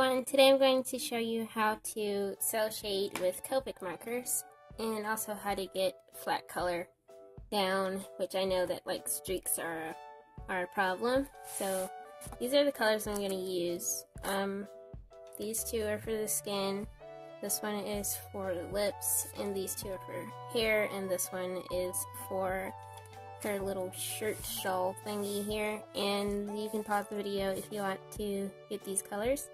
everyone, today I'm going to show you how to cell shade with Copic markers and also how to get flat color down, which I know that like streaks are a problem. So these are the colors I'm going to use. These two are for the skin, this one is for the lips, and these two are for hair, and this one is for her little shirt shawl thingy here. And you can pause the video if you want to get these colors.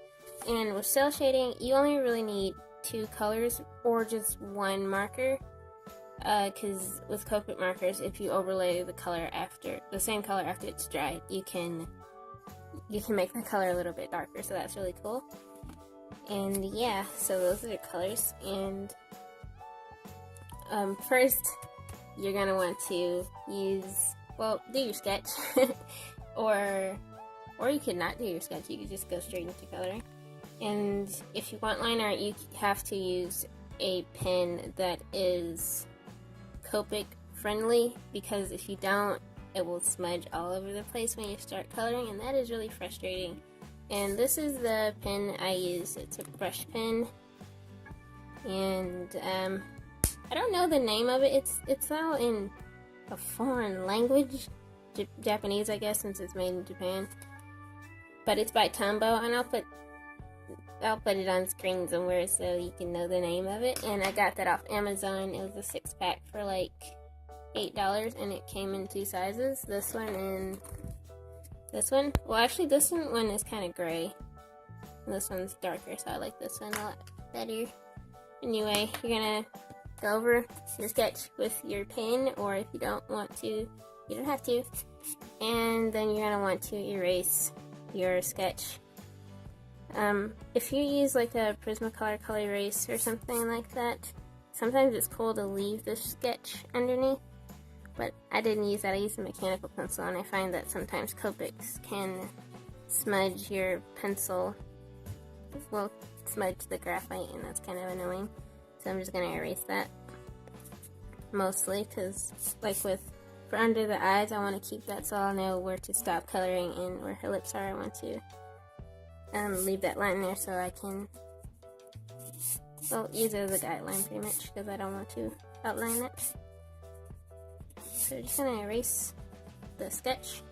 And with cell shading, you only really need 2 colors or just 1 marker, because with Copic markers, if you overlay the color after the same color after it's dried, you can make the color a little bit darker, so that's really cool. And yeah, so those are the colors. And first you're gonna want to use, well, do your sketch or you could not do your sketch, you could just go straight into coloring. And if you want line art, you have to use a pen that is Copic friendly, because if you don't, it will smudge all over the place when you start coloring, and that is really frustrating. And this is the pen I use. It's a brush pen, and I don't know the name of it. It's all in a foreign language, Japanese, I guess, since it's made in Japan. But it's by Tombow, and I'll put it on screen somewhere so you can know the name of it. And I got that off Amazon. It was a 6-pack for like $8, and it came in 2 sizes. This one and this one. Well, actually, this one is kind of gray, and this one's darker, so I like this one a lot better. Anyway, you're gonna go over your sketch with your pen, or if you don't want to, you don't have to. And then you're gonna want to erase your sketch. If you use like a Prismacolor color erase or something like that, sometimes it's cool to leave the sketch underneath, but I didn't use that. I used a mechanical pencil, and I find that sometimes Copics can smudge your pencil, well, smudge the graphite, and that's kind of annoying. So I'm just going to erase that, mostly, because like for under the eyes, I want to keep that so I'll know where to stop coloring, and where her lips are, I want to leave that line there so I can, well, use it as a guideline pretty much, because I don't want to outline it. So just going to erase the sketch,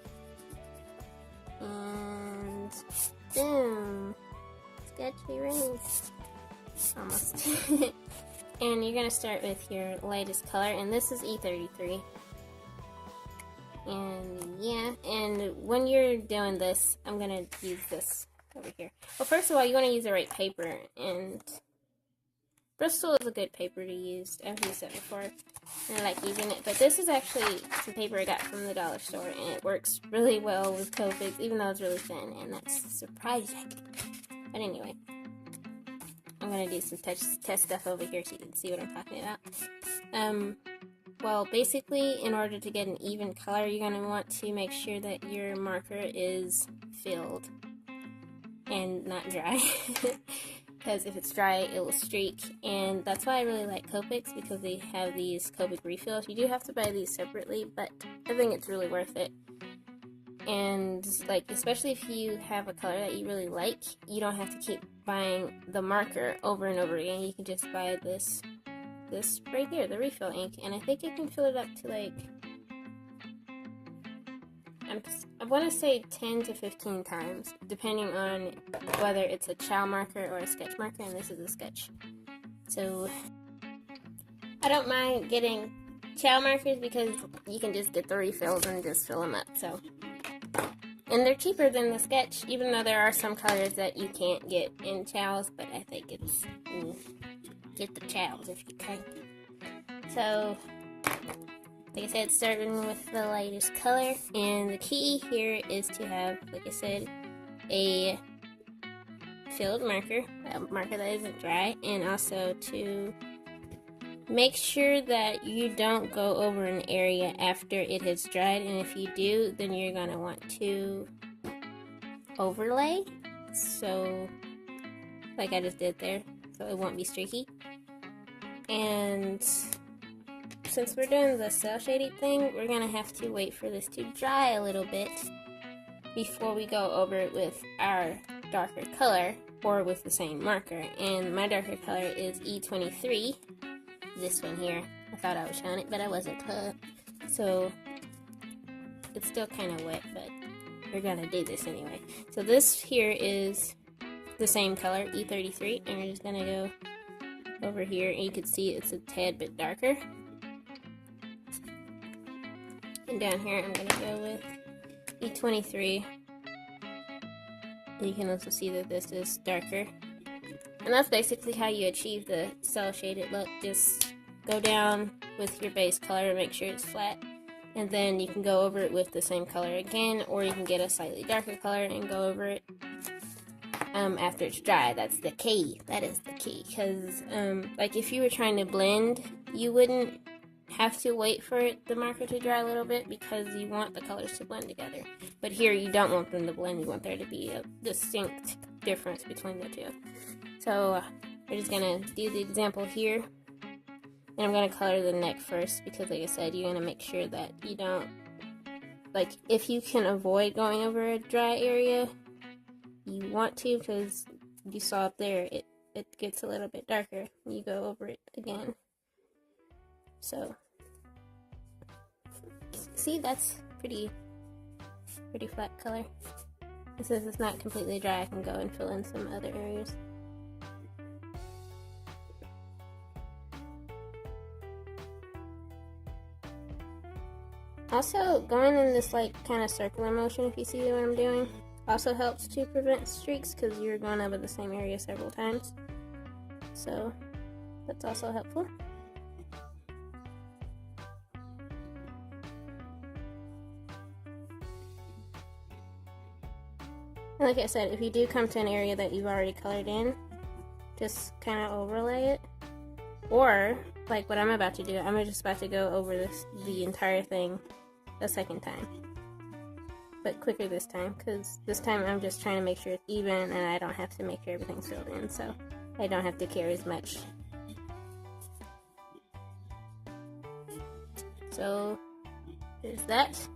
and boom, sketch erased, almost. And you're going to start with your lightest color, and this is E33. And yeah, and when you're doing this, I'm going to use this over here. Well, first of all, you want to use the right paper, and Bristol is a good paper to use. I've used it before, and I like using it. But this is actually some paper I got from the dollar store, and it works really well with Copics, even though it's really thin, and that's surprising. But anyway, I'm going to do some test stuff over here so you can see what I'm talking about. Well, basically, in order to get an even color, you're going to want to make sure that your marker is filled and not dry. Because if it's dry, it will streak. And that's why I really like Copics, because they have these Copic refills. You do have to buy these separately, but I think it's really worth it. And like, especially if you have a color that you really like, you don't have to keep buying the marker over and over again. You can just buy this right here, the refill ink, and I think you can fill it up to like, I want to say 10 to 15 times, depending on whether it's a chow marker or a sketch marker, and this is a sketch. So I don't mind getting chow markers because you can just get the refills and just fill them up. So, and they're cheaper than the sketch, even though there are some colors that you can't get in chows, but I think it's, get the chows if you can. So, like I said, starting with the lightest color, and the key here is to have, like I said, a filled marker, a marker that isn't dry, and also to make sure that you don't go over an area after it has dried, and if you do, then you're going to want to overlay, so like I just did there, so it won't be streaky. And since we're doing the cell shading thing, we're going to have to wait for this to dry a little bit before we go over it with our darker color. or with the same marker. And my darker color is E23, this one here. I thought I was showing it, but I wasn't. So it's still kind of wet, but we're gonna do this anyway. So this here is the same color, E33, and we're just gonna go over here, and you can see it's a tad bit darker. And down here, I'm gonna go with E23. And you can also see that this is darker. And that's basically how you achieve the cell shaded look. Just go down with your base color and make sure it's flat. And then you can go over it with the same color again, or you can get a slightly darker color and go over it after it's dry. That's the key. That is the key. Because like if you were trying to blend, you wouldn't have to wait for the marker to dry a little bit because you want the colors to blend together. But here you don't want them to blend, you want there to be a distinct difference between the two. So we're just gonna do the example here, and I'm gonna color the neck first because like I said, you're gonna make sure that you don't, like if you can avoid going over a dry area, you want to, because you saw up there it gets a little bit darker when you go over it again. So, see, that's pretty flat color. And since it's not completely dry, I can go and fill in some other areas. Also, going in this like kind of circular motion, if you see what I'm doing, also helps to prevent streaks because you're going over the same area several times. So, that's also helpful. Like I said, if you do come to an area that you've already colored in, just kind of overlay it. Or, like what I'm about to do, I'm just about to go over the entire thing a second time. But quicker this time, because this time I'm just trying to make sure it's even and I don't have to make sure everything's filled in, so I don't have to care as much. So, there's that.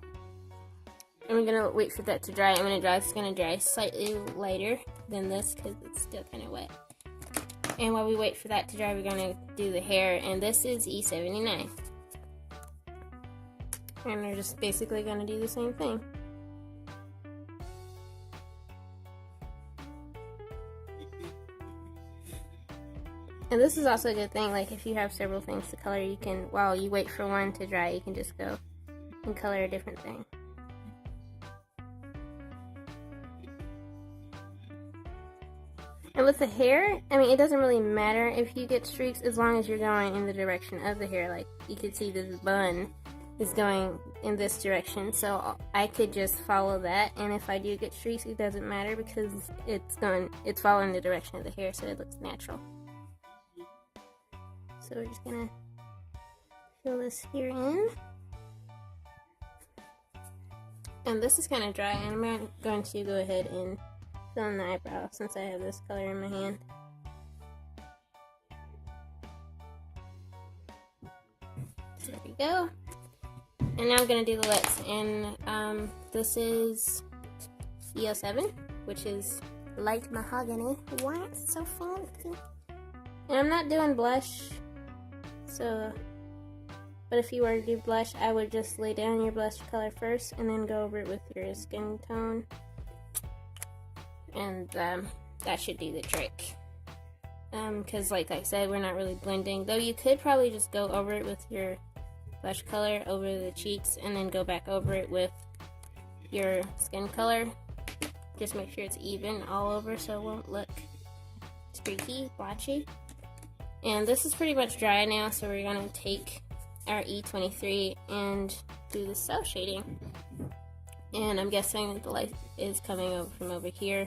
And we're gonna wait for that to dry. It's gonna dry slightly lighter than this because it's still kind of wet. And while we wait for that to dry, we're gonna do the hair, and this is E79. And we're just basically gonna do the same thing. And this is also a good thing, like if you have several things to color, you can, while you wait for one to dry, you can just go and color a different thing. And with the hair, it doesn't really matter if you get streaks as long as you're going in the direction of the hair. Like, you can see this bun is going in this direction, so I could just follow that, and if I do get streaks, it doesn't matter because it's following the direction of the hair, so it looks natural. So we're just gonna fill this here in. And this is kind of dry, and I'm going to go ahead and fill in the eyebrow since I have this color in my hand. So there we go. And now I'm going to do the lips, and this is E07, which is light mahogany. Wow, it's so fancy. And I'm not doing blush, so, but if you were to do blush, I would just lay down your blush color first and then go over it with your skin tone. And that should do the trick. Because like I said, we're not really blending. Though you could probably just go over it with your blush color over the cheeks and then go back over it with your skin color. Just make sure it's even all over so it won't look streaky, blotchy. And this is pretty much dry now, so we're going to take our E23 and do the cell shading. And I'm guessing that the light is coming over from over here.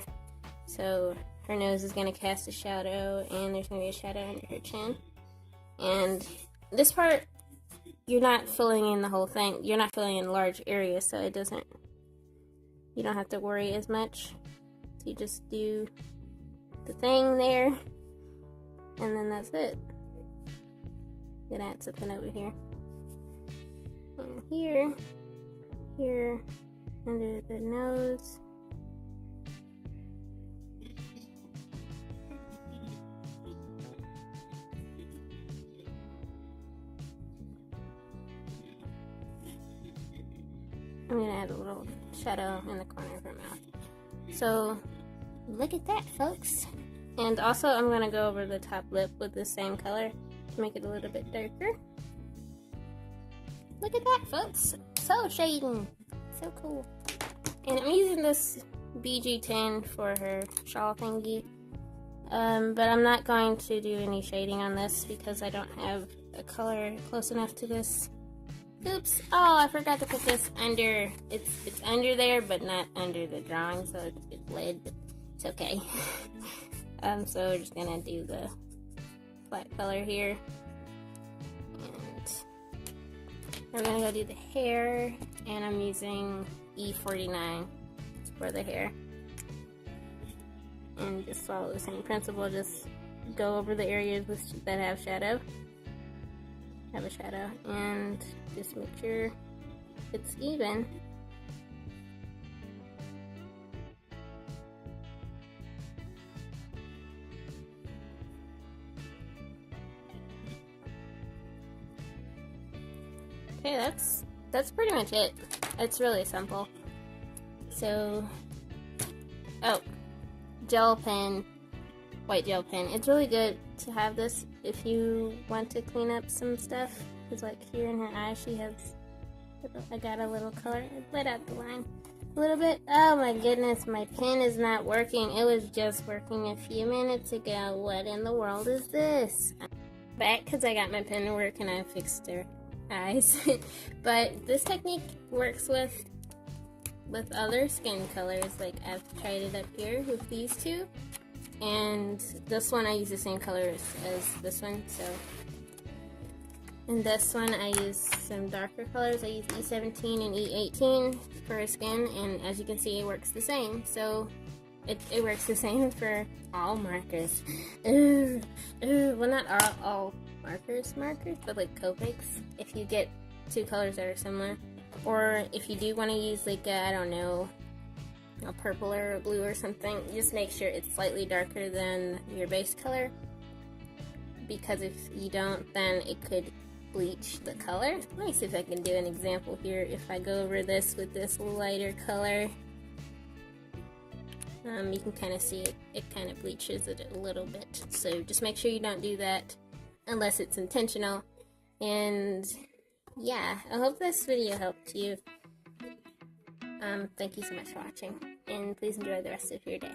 So her nose is going to cast a shadow, and there's going to be a shadow under her chin. And this part, you're not filling in the whole thing. You're not filling in large areas, so you don't have to worry as much. So you just do the thing there, and then that's it. I'm gonna add something over here. And here, under the nose. I'm gonna add a little shadow in the corner of her mouth. So look at that, folks. And also I'm gonna go over the top lip with the same color to make it a little bit darker. Look at that, folks. So shading. So cool. And I'm using this BG10 for her shawl thingy. But I'm not going to do any shading on this because I don't have a color close enough to this. Oops. Oh, I forgot to put this under. It's under there, but not under the drawing, so it's bled, but it's okay. So we're just gonna do the flat color here. And we're gonna go do the hair, and I'm using E49 for the hair. And just follow the same principle, just go over the areas that have shadow. Have a shadow, and just make sure it's even. Okay, that's pretty much it. It's really simple. So, oh, gel pen, white gel pen. It's really good to have this if you want to clean up some stuff. Because like here in her eye, she has, I got a little color. I bled out the line a little bit. Oh my goodness, my pen is not working. It was just working a few minutes ago. What in the world is this? I'm back because I got my pen to work and I fixed her eyes. But this technique works with other skin colors. Like I've tried it up here with these two, and this one I use the same colors as this one. So, and this one I use some darker colors. I use E17 and E18 for her skin, and as you can see, it works the same. So it works the same for all markers. Well, not all markers, but like Copics. If you get two colors that are similar, or if you do want to use like I don't know, a purple or a blue or something, just make sure it's slightly darker than your base color, because if you don't, then it could bleach the color. Let me see if I can do an example here. If I go over this with this lighter color, you can kind of see it kind of bleaches it a little bit. So just make sure you don't do that unless it's intentional. And yeah, I hope this video helped you. Thank you so much for watching, and please enjoy the rest of your day.